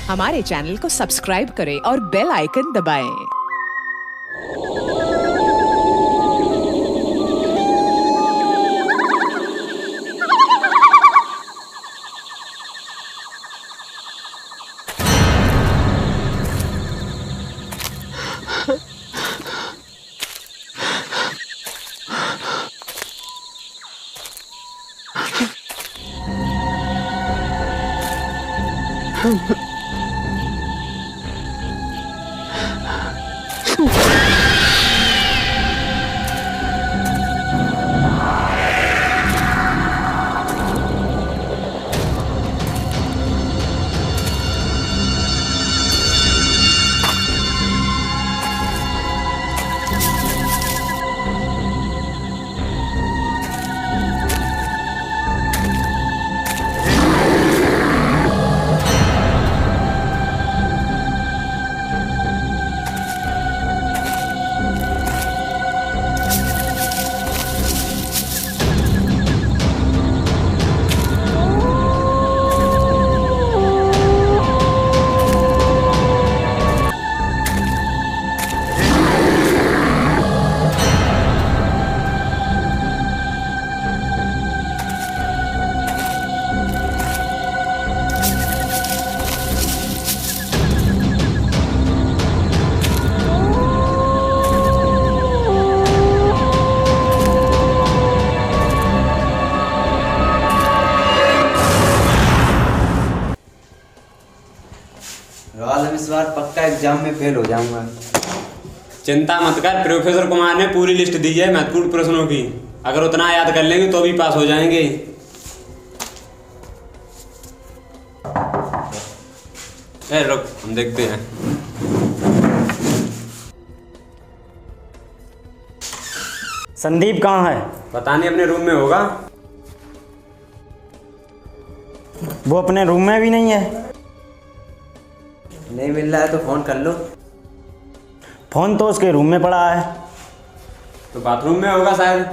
हमारे चैनल को सब्सक्राइब करें और बेल आइकन दबाएं। राज, इस बार पक्का एग्जाम में फेल हो जाऊंगा। चिंता मत कर, प्रोफेसर कुमार ने पूरी लिस्ट दी है महत्वपूर्ण प्रश्नों की। अगर उतना याद कर लेंगे तो भी पास हो जाएंगे। रुक, हम देखते हैं। संदीप कहाँ है? पता नहीं, अपने रूम में होगा। वो अपने रूम में भी नहीं है। नहीं मिल रहा है तो फोन कर लो। फोन तो उसके रूम में पड़ा है। तो बाथरूम में होगा शायद।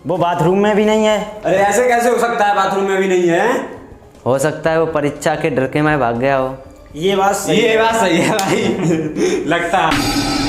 वो बाथरूम में भी नहीं है। अरे ऐसे कैसे हो सकता है, बाथरूम में भी नहीं है? हो सकता है वो परीक्षा के डर के मारे भाग गया हो। ये बात सही है भाई। लगता है।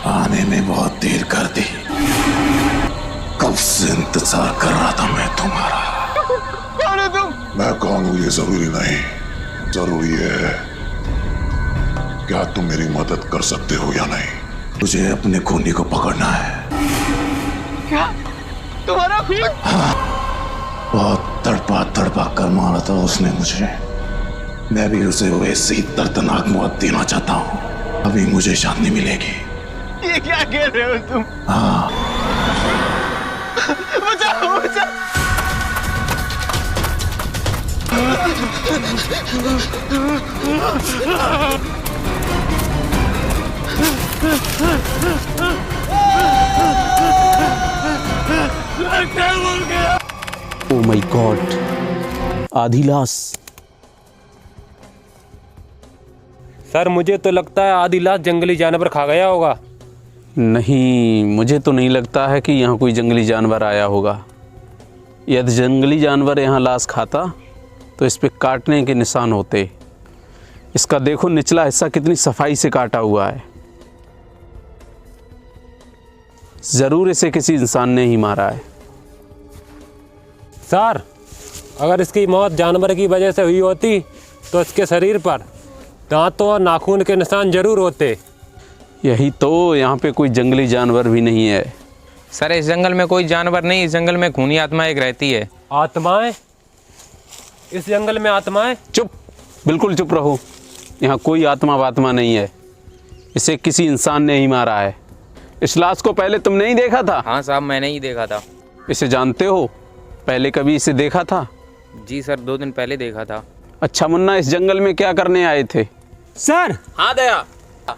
आने में बहुत देर कर दी। कब से इंतजार कर रहा था मैं तुम्हारा। कौन है तुम? मैं कौन हूं ये जरूरी नहीं, जरूरी है क्या तुम मेरी मदद कर सकते हो या नहीं। मुझे अपने खूनी को पकड़ना है। क्या तुम्हारा खून? हाँ, बहुत तड़पा कर मारा था उसने मुझे। मैं भी उसे वैसे ही दर्दनाक मौत देना चाहता हूँ। अभी मुझे शांति मिलेगी। ये क्या कह रहे हो तुम? हाँ, बचाओ बचाओ। ओ माय गॉड, आधी लाश। सर मुझे तो लगता है आधी लाश जंगली जानवर खा गया होगा। नहीं, मुझे तो नहीं लगता है कि यहाँ कोई जंगली जानवर आया होगा। यदि जंगली जानवर यहाँ लाश खाता तो इस पे काटने के निशान होते। इसका देखो निचला हिस्सा कितनी सफाई से काटा हुआ है। ज़रूर इसे किसी इंसान ने ही मारा है। सर अगर इसकी मौत जानवर की वजह से हुई होती तो इसके शरीर पर दांतों और नाखून के निशान जरूर होते। यही तो, यहाँ पे कोई जंगली जानवर भी नहीं है। सर इस जंगल में कोई जानवर नहीं, इस जंगल में खूनी आत्मा एक रहती है। आत्माएं? इस जंगल में आत्माएं? चुप, बिल्कुल चुप रहो। यहाँ कोई आत्मा वात्मा नहीं है। इसे किसी इंसान ने ही मारा है। इस लाश को पहले तुमने ही देखा था? हाँ साहब, मैंने ही देखा था। इसे जानते हो? पहले कभी इसे देखा था? जी सर, 2 दिन पहले देखा था। अच्छा मुन्ना, इस जंगल में क्या करने आए थे? सर हाँ दया,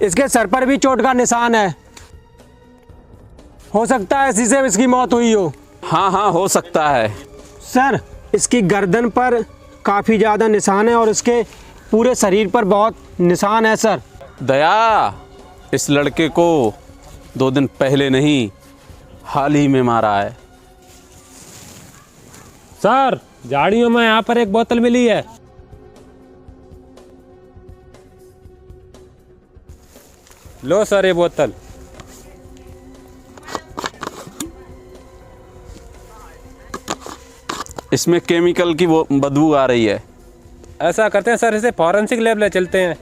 इसके सर पर भी चोट का निशान है। हो सकता है इसी से इसकी मौत हुई हो। हाँ हो सकता है। सर इसकी गर्दन पर काफ़ी ज़्यादा निशान है और इसके पूरे शरीर पर बहुत निशान है। सर दया, इस लड़के को 2 दिन पहले नहीं, हाल ही में मारा है। सर झाड़ियों में यहाँ पर एक बोतल मिली है। लो सर ये बोतल। इसमें केमिकल की वो बदबू आ रही है। ऐसा करते हैं सर, इसे फॉरेंसिक लैब ले चलते हैं।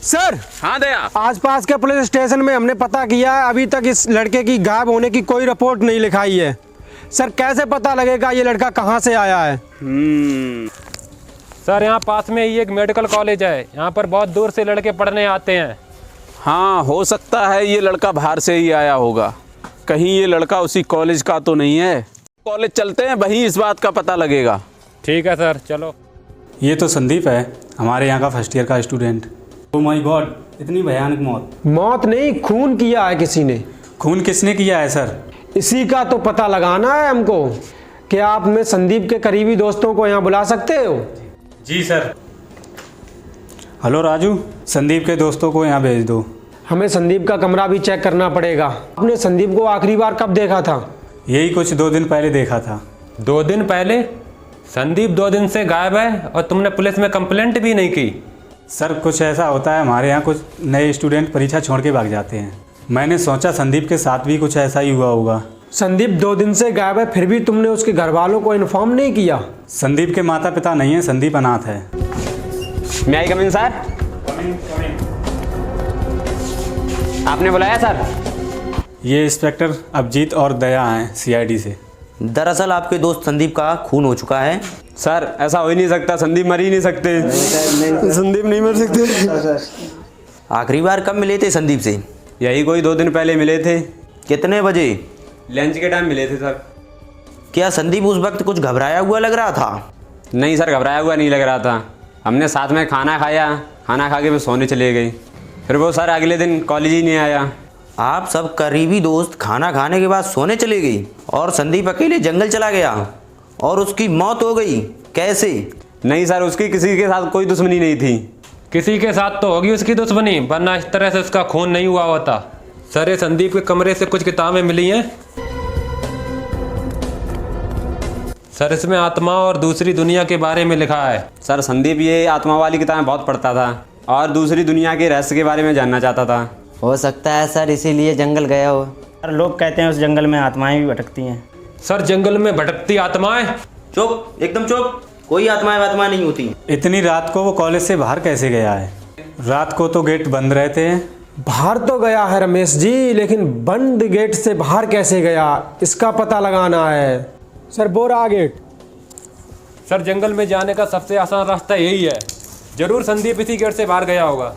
सर हाँ दया, आसपास के पुलिस स्टेशन में हमने पता किया है, अभी तक इस लड़के की गायब होने की कोई रिपोर्ट नहीं लिखाई है। सर कैसे पता लगेगा ये लड़का कहाँ से आया है? सर यहाँ पास में ही एक मेडिकल कॉलेज है, यहाँ पर बहुत दूर से लड़के पढ़ने आते हैं। हाँ हो सकता है ये लड़का बाहर से ही आया होगा। कहीं ये लड़का उसी कॉलेज का तो नहीं है। कॉलेज चलते हैं, वहीं इस बात का पता लगेगा। ठीक है सर, चलो। ये तो संदीप है, हमारे यहाँ का फर्स्ट ईयर का स्टूडेंट। ओह माय गॉड, इतनी भयानक मौत। मौत नहीं, खून किया है किसी ने। खून किसने किया है सर? इसी का तो पता लगाना है हमको। क्या आप में संदीप के करीबी दोस्तों को यहाँ बुला सकते हो? जी सर। हेलो राजू, संदीप के दोस्तों को यहाँ भेज दो। हमें संदीप का कमरा भी चेक करना पड़ेगा। आपने संदीप को आखिरी बार कब देखा था? यही कुछ 2 दिन पहले देखा था। 2 दिन पहले? संदीप 2 दिन से गायब है और तुमने पुलिस में कंप्लेंट भी नहीं की। सर कुछ ऐसा होता है, हमारे यहाँ कुछ नए स्टूडेंट परीक्षा छोड़ के भाग जाते हैं। मैंने सोचा संदीप के साथ भी कुछ ऐसा ही हुआ होगा। संदीप 2 दिन से गायब है, फिर भी तुमने उसके घर वालों को इन्फॉर्म नहीं किया? संदीप के माता पिता नहीं है, संदीप अनाथ है। मैं आई कम इन सर? आपने बुलाया सर? ये इंस्पेक्टर अभिजीत और दया हैं CID से। दरअसल आपके दोस्त संदीप का खून हो चुका है। सर ऐसा हो ही नहीं सकता, संदीप मर ही नहीं सकते। संदीप नहीं मर सकते। आखिरी बार कब मिले थे संदीप से? यही कोई 2 दिन पहले मिले थे। कितने बजे? लंच के टाइम मिले थे सर। क्या संदीप उस वक्त कुछ घबराया हुआ लग रहा था? नहीं सर, घबराया हुआ नहीं लग रहा था। हमने साथ में खाना खाया, खाना खा के वो सोने चले गई। फिर वो सर अगले दिन कॉलेज ही नहीं आया। आप सब करीबी दोस्त खाना खाने के बाद सोने चले गई और संदीप अकेले जंगल चला गया और उसकी मौत हो गई, कैसे? नहीं सर, उसकी किसी के साथ कोई दुश्मनी नहीं थी। किसी के साथ तो होगी उसकी दुश्मनी, वरना इस तरह से उसका खून नहीं हुआ होता। सर ये संदीप के कमरे से कुछ किताबें मिली हैं। सर इसमें आत्मा और दूसरी दुनिया के बारे में लिखा है। सर संदीप ये आत्मा वाली किताबें बहुत पढ़ता था और दूसरी दुनिया के रहस्य के बारे में जानना चाहता था। हो सकता है सर इसीलिए जंगल गया हो। सर लोग कहते हैं उस जंगल में आत्माएं भी भटकती हैं। सर जंगल में भटकती आत्माएं? चुप, एकदम चुप। कोई आत्माएं वात्माएं नहीं होती। इतनी रात को वो कॉलेज से बाहर कैसे गया है? रात को तो गेट बंद रहते हैं। बाहर तो गया है रमेश जी, लेकिन बंद गेट से बाहर कैसे गया इसका पता लगाना है। सर वो रहा गेट। सर जंगल में जाने का सबसे आसान रास्ता यही है। जरूर संदीप इसी गेट से बाहर गया होगा।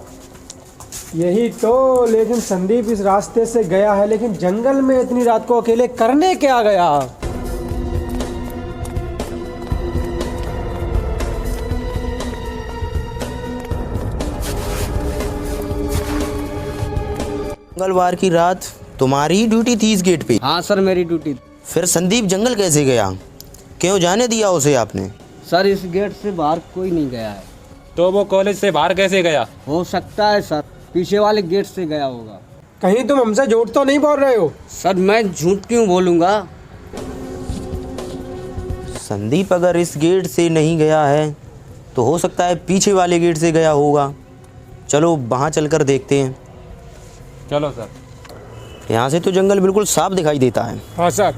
यही तो, लेकिन संदीप इस रास्ते से गया है, लेकिन जंगल में इतनी रात को अकेले करने क्या गया? मंगलवार की रात तुम्हारी ड्यूटी थी इस गेट पे? हाँ सर मेरी ड्यूटी। फिर संदीप जंगल कैसे गया? क्यों जाने दिया उसे आपने? सर इस गेट से बाहर कोई नहीं गया है। तो वो कॉलेज से बाहर कैसे गया? हो सकता है सर, पीछे वाले गेट से गया होगा। कहीं तुम हमसे झूठ तो नहीं बोल रहे हो? सर मैं झूठ क्यों बोलूँगा? संदीप अगर इस गेट से नहीं गया है तो हो सकता है पीछे वाले गेट से गया होगा। चलो वहाँ चलकर देखते हैं। चलो सर। यहाँ से तो जंगल बिल्कुल साफ दिखाई देता है। हाँ सर।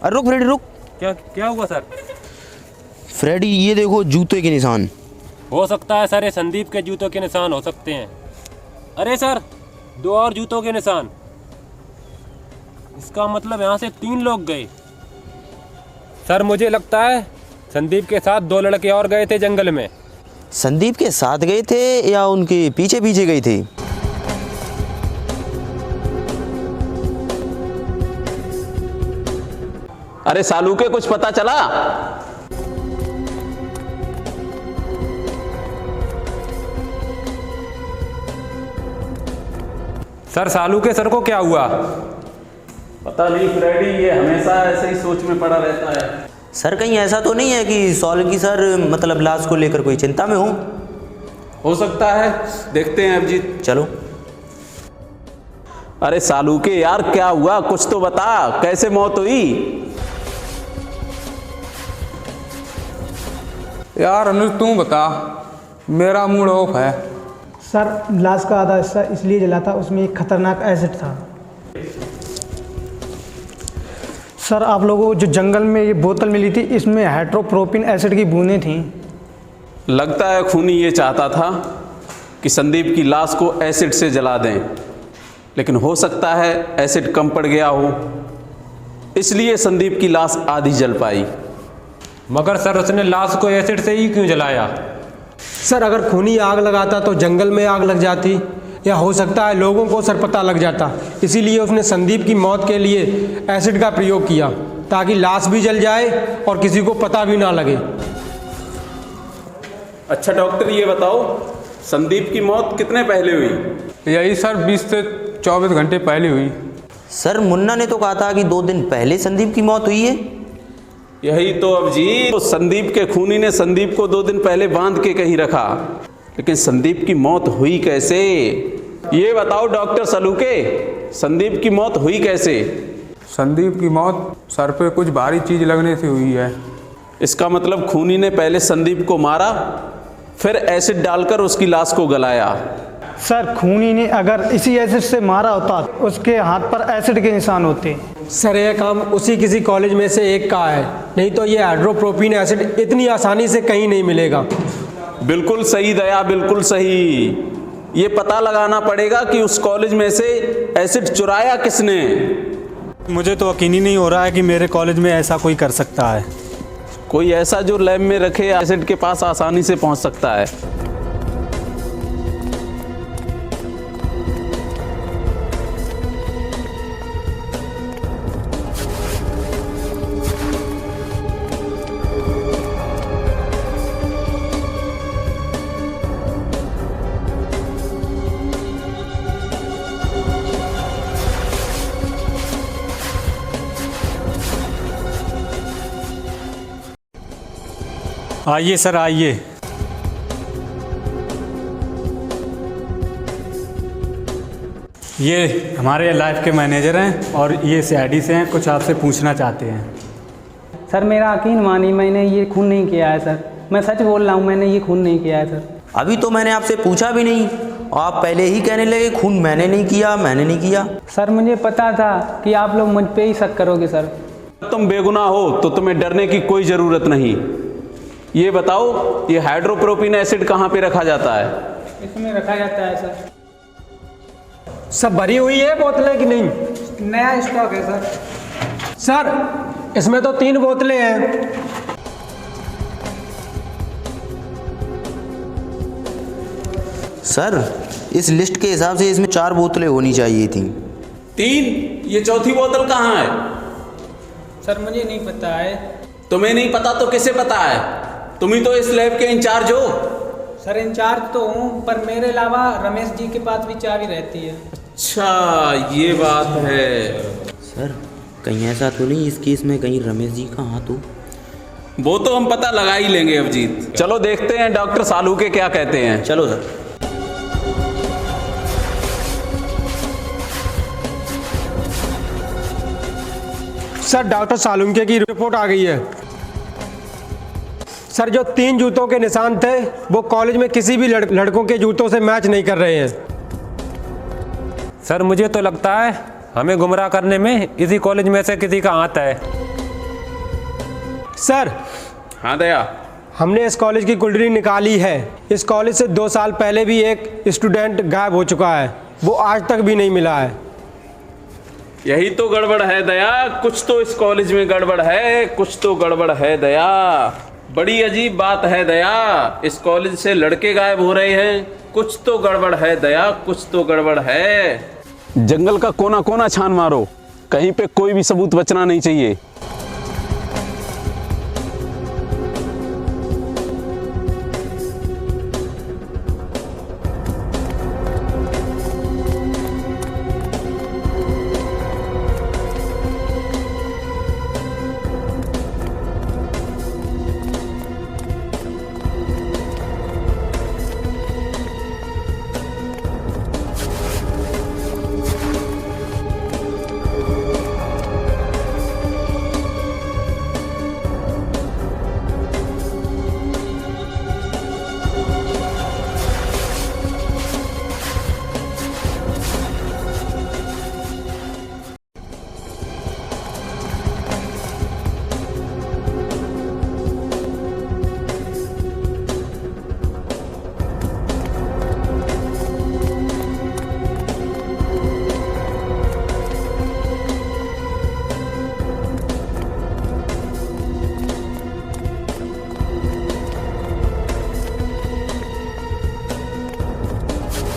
अरे रुक फ्रेडी रुक। क्या हुआ सर? फ्रेडी ये देखो जूते के निशान। हो सकता है सर ये संदीप के जूतों के निशान हो सकते हैं। अरे सर 2 और जूतों के निशान। इसका मतलब यहाँ से 3 लोग गए। सर मुझे लगता है संदीप के साथ 2 लड़के और गए थे जंगल में। संदीप के साथ गए थे या उनके पीछे पीछे गए थे? अरे सालू के कुछ पता चला? सर सालू के सर को क्या हुआ? पता नहीं फ्रेडी, ये हमेशा ऐसे ही सोच में पड़ा रहता है। सर कहीं ऐसा तो नहीं है कि सॉल्की सर मतलब लाश को लेकर कोई चिंता में हो सकता है, देखते हैं अभिजीत। चलो। अरे सालू के यार क्या हुआ, कुछ तो बता, कैसे मौत हुई? यार अनुज तू बता, मेरा मूड ऑफ है। सर लाश का आधा हिस्सा इसलिए जला था, उसमें एक खतरनाक एसिड था। सर आप लोगों को जो जंगल में ये बोतल मिली थी, इसमें हाइड्रोप्रोपिन एसिड की बूंदें थीं। लगता है खूनी ये चाहता था कि संदीप की लाश को एसिड से जला दें, लेकिन हो सकता है एसिड कम पड़ गया हो, इसलिए संदीप की लाश आधी जल पाई। मगर सर उसने लाश को एसिड से ही क्यों जलाया? सर अगर खूनी आग लगाता तो जंगल में आग लग जाती, या हो सकता है लोगों को सर पता लग जाता, इसीलिए उसने संदीप की मौत के लिए एसिड का प्रयोग किया ताकि लाश भी जल जाए और किसी को पता भी ना लगे। अच्छा डॉक्टर ये बताओ, संदीप की मौत कितने पहले हुई? यही सर 20 से 24 घंटे पहले हुई। सर मुन्ना ने तो कहा था कि 2 दिन पहले संदीप की मौत हुई है। यही तो अभिजीत, तो संदीप के खूनी ने संदीप को 2 दिन पहले बांध के कहीं रखा, लेकिन संदीप की मौत हुई कैसे? ये बताओ डॉक्टर सलूके, संदीप की मौत हुई कैसे? संदीप की मौत सर पे कुछ भारी चीज लगने से हुई है। इसका मतलब खूनी ने पहले संदीप को मारा, फिर एसिड डालकर उसकी लाश को गलाया। सर खूनी ने अगर इसी एसिड से मारा होता, उसके हाथ पर एसिड के निशान होते। सर यह काम उसी किसी कॉलेज में से एक का है, नहीं तो ये हाइड्रोप्रोपिन एसिड इतनी आसानी से कहीं नहीं मिलेगा। बिल्कुल सही दया, बिल्कुल सही। ये पता लगाना पड़ेगा कि उस कॉलेज में से एसिड चुराया किसने। मुझे तो यकीन ही नहीं हो रहा है कि मेरे कॉलेज में ऐसा कोई कर सकता है। कोई ऐसा जो लैब में रखे एसिड के पास आसानी से पहुंच सकता है। आइए सर आइए। ये हमारे लाइफ के मैनेजर हैं और ये सीआईडी से हैं, कुछ आपसे पूछना चाहते हैं। सर मेरा यकीन मानिए, मैंने ये खून नहीं किया है सर, मैं सच बोल रहा हूँ, मैंने ये खून नहीं किया है सर। अभी तो मैंने आपसे पूछा भी नहीं और आप पहले ही कहने लगे खून मैंने नहीं किया, मैंने नहीं किया। सर मुझे पता था कि आप लोग मुझ पे ही शक करोगे सर। तुम बेगुनाह हो तो तुम्हें डरने की कोई ज़रूरत नहीं। ये बताओ, ये हाइड्रोप्रोपिन एसिड कहाँ पे रखा जाता है? इसमें रखा जाता है सर। सब भरी हुई है बोतलें कि नहीं? नया स्टॉक है सर। सर इसमें तो 3 बोतलें हैं। सर इस लिस्ट के हिसाब से इसमें 4 बोतलें होनी चाहिए थी। 3? ये चौथी बोतल कहाँ है? सर मुझे नहीं पता है। तुम्हें नहीं पता तो किसे पता है? तुम ही तो इस लैब के इंचार्ज हो। सर इंचार्ज तो हूँ, पर मेरे अलावा रमेश जी के पास भी चाबी रहती है। अच्छा ये बात है। सर कहीं ऐसा तो नहीं इस केस में कहीं रमेश जी का हाथ हो? वो तो हम पता लगा ही लेंगे अभिजीत। चलो देखते हैं डॉक्टर सालू के क्या कहते हैं। चलो सर। सर डॉक्टर सालुंके की रिपोर्ट आ गई है। सर जो 3 जूतों के निशान थे वो कॉलेज में किसी भी लड़कों के जूतों से मैच नहीं कर रहे हैं। सर मुझे तो लगता है हमें गुमराह करने में इसी कॉलेज में से किसी का हाथ है। सर। हाँ दया। हमने इस कॉलेज की कुंडली निकाली है। इस कॉलेज से 2 साल पहले भी एक स्टूडेंट गायब हो चुका है, वो आज तक भी नहीं मिला है। यही तो गड़बड़ है दया, कुछ तो इस कॉलेज में गड़बड़ है, कुछ तो गड़बड़ है दया। बड़ी अजीब बात है दया, इस कॉलेज से लड़के गायब हो रहे हैं, कुछ तो गड़बड़ है दया, कुछ तो गड़बड़ है। जंगल का कोना कोना छान मारो, कहीं पे कोई भी सबूत बचना नहीं चाहिए।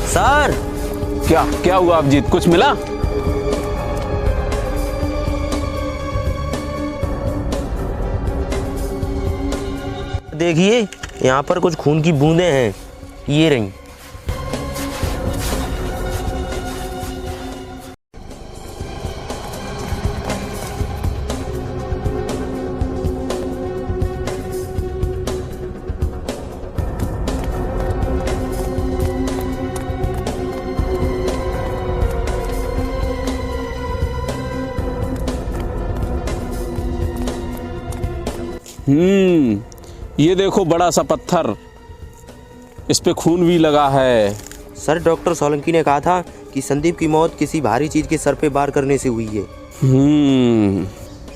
सर। क्या हुआ अभिजीत, कुछ मिला? देखिए यहाँ पर कुछ खून की बूंदें हैं, ये रही। ये देखो बड़ा सा पत्थर, इस पे खून भी लगा है। सर डॉक्टर सोलंकी ने कहा था कि संदीप की मौत किसी भारी चीज के सर पे वार करने से हुई है।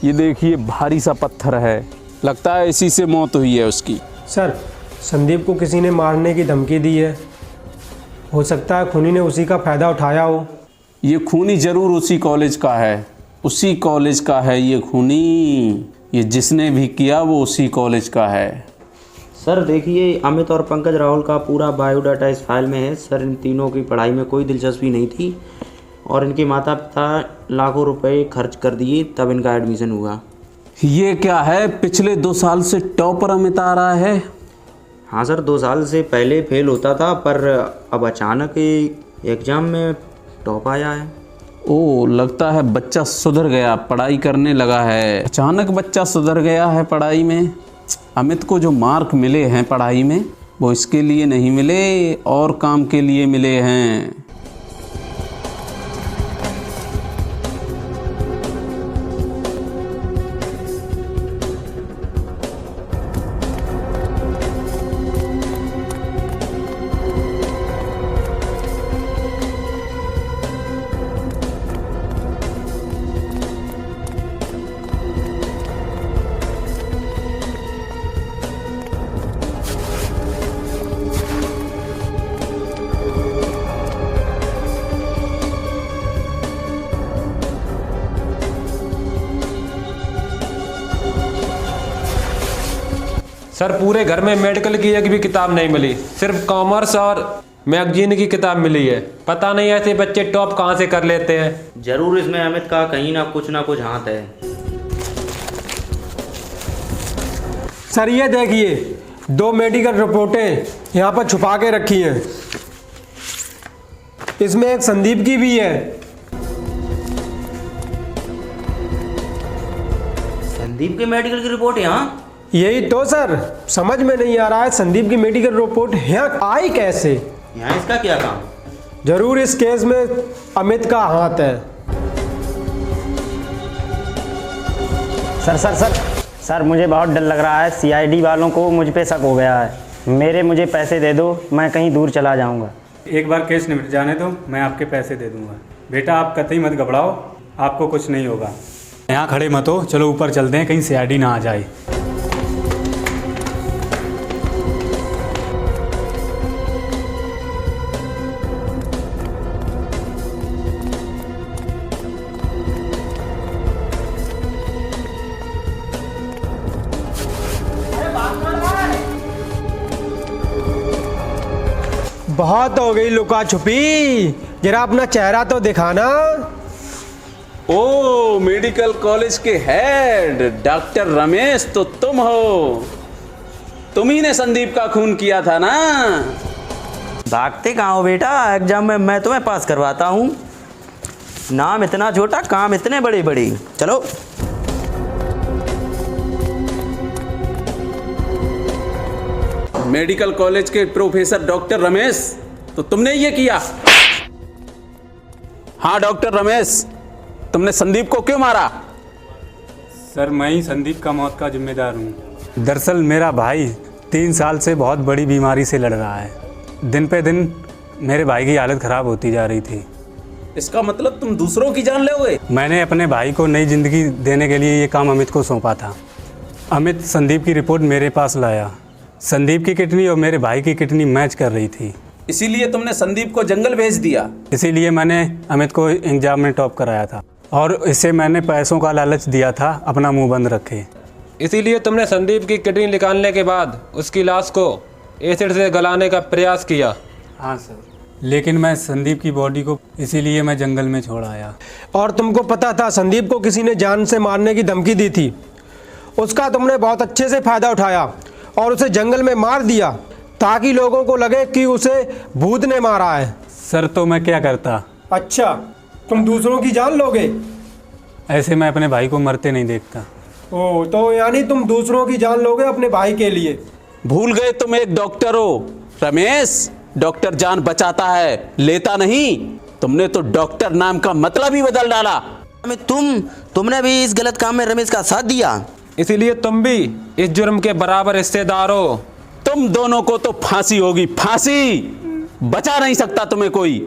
ये देखिए भारी सा पत्थर है, लगता है इसी से मौत हुई है उसकी। सर संदीप को किसी ने मारने की धमकी दी है, हो सकता है खूनी ने उसी का फायदा उठाया हो। ये खूनी जरूर उसी कॉलेज का है, उसी कॉलेज का है ये खूनी। ये जिसने भी किया वो उसी कॉलेज का है। सर देखिए अमित और पंकज राहुल का पूरा बायोडाटा इस फाइल में है। सर इन तीनों की पढ़ाई में कोई दिलचस्पी नहीं थी और इनके माता पिता लाखों रुपए खर्च कर दिए तब इनका एडमिशन हुआ। ये क्या है, पिछले 2 साल से टॉपर अमित आ रहा है? हाँ सर 2 साल से पहले फेल होता था पर अब अचानक एग्ज़ाम में टॉप आया है। ओ लगता है बच्चा सुधर गया, पढ़ाई करने लगा है। अचानक बच्चा सुधर गया है पढ़ाई में। अमित को जो मार्क मिले हैं पढ़ाई में वो इसके लिए नहीं मिले और काम के लिए मिले हैं। सर पूरे घर में मेडिकल की एक भी किताब नहीं मिली, सिर्फ कॉमर्स और मैगजीन की किताब मिली है। पता नहीं ऐसे बच्चे टॉप कहाँ से कर लेते हैं। जरूर इसमें अमित का कहीं ना कुछ हाथ है। सर ये देखिए 2 मेडिकल रिपोर्टें यहाँ पर छुपा के रखी हैं, इसमें एक संदीप की भी है। संदीप के मेडिकल की रिपोर्ट यहाँ? यही तो सर समझ में नहीं आ रहा है, संदीप की मेडिकल रिपोर्ट यहाँ आई कैसे? यहाँ इसका क्या काम? जरूर इस केस में अमित का हाथ है। सर मुझे बहुत डर लग रहा है। सीआईडी वालों को मुझ पे शक हो गया है। मुझे पैसे दे दो, मैं कहीं दूर चला जाऊंगा। एक बार केस निपट जाने दो, मैं आपके पैसे दे दूंगा। बेटा आप कतई मत घबराओ, आपको कुछ नहीं होगा। यहाँ खड़े मत हो, चलो ऊपर चलते हैं, कहीं सीआईडी ना आ जाए। बहुत हो गई लुका छुपी, जरा अपना चेहरा तो दिखाना। ओ मेडिकल कॉलेज के हेड डॉक्टर रमेश तो तुम हो। तुम ही ने संदीप का खून किया था ना? भागते कहाँ हो बेटा, एग्जाम में मैं तुम्हें पास करवाता हूँ। नाम इतना छोटा, काम इतने बड़े बड़े। चलो मेडिकल कॉलेज के प्रोफेसर डॉक्टर रमेश, तो तुमने ये किया? हाँ डॉक्टर रमेश, तुमने संदीप को क्यों मारा? सर मैं ही संदीप का मौत का जिम्मेदार हूँ। दरअसल मेरा भाई 3 साल से बहुत बड़ी बीमारी से लड़ रहा है। दिन पे दिन मेरे भाई की हालत ख़राब होती जा रही थी। इसका मतलब तुम दूसरों की जान लोगे? मैंने अपने भाई को नई ज़िंदगी देने के लिए ये काम अमित को सौंपा था। अमित संदीप की रिपोर्ट मेरे पास लाया। संदीप की किडनी और मेरे भाई की किडनी मैच कर रही थी। इसीलिए तुमने संदीप को जंगल भेज दिया? इसीलिए मैंने अमित को एग्जाम में टॉप कराया था और इसे मैंने पैसों का लालच दिया था, अपना मुंह बंद रखे। इसीलिए तुमने संदीप की किडनी निकालने के बाद उसकी लाश को एसिड से गलाने का प्रयास किया? हाँ सर, लेकिन मैं संदीप की बॉडी को इसीलिए मैं जंगल में छोड़ आया। और तुमको पता था संदीप को किसी ने जान से मारने की धमकी दी थी, उसका तुमने बहुत अच्छे से फ़ायदा उठाया और उसे जंगल में मार दिया ताकि लोगों को लगे कि उसे भूत ने मारा है। सर तो मैं क्या करता? अच्छा, तुम दूसरों की जान लोगे? ऐसे मैं अपने भाई को मरते नहीं देखता। ओ, तो यानी तुम दूसरों की जान लोगे अपने भाई के लिए? भूल गए तुम एक डॉक्टर हो रमेश। डॉक्टर जान बचाता है, लेता नहीं। तुमने तो डॉक्टर नाम का मतलब ही बदल डाला। तुमने भी इस गलत काम में रमेश का साथ दिया, इसीलिए तुम भी इस जुर्म के बराबर हिस्सेदार हो। तुम दोनों को तो फांसी होगी, फांसी। बचा नहीं सकता तुम्हें कोई।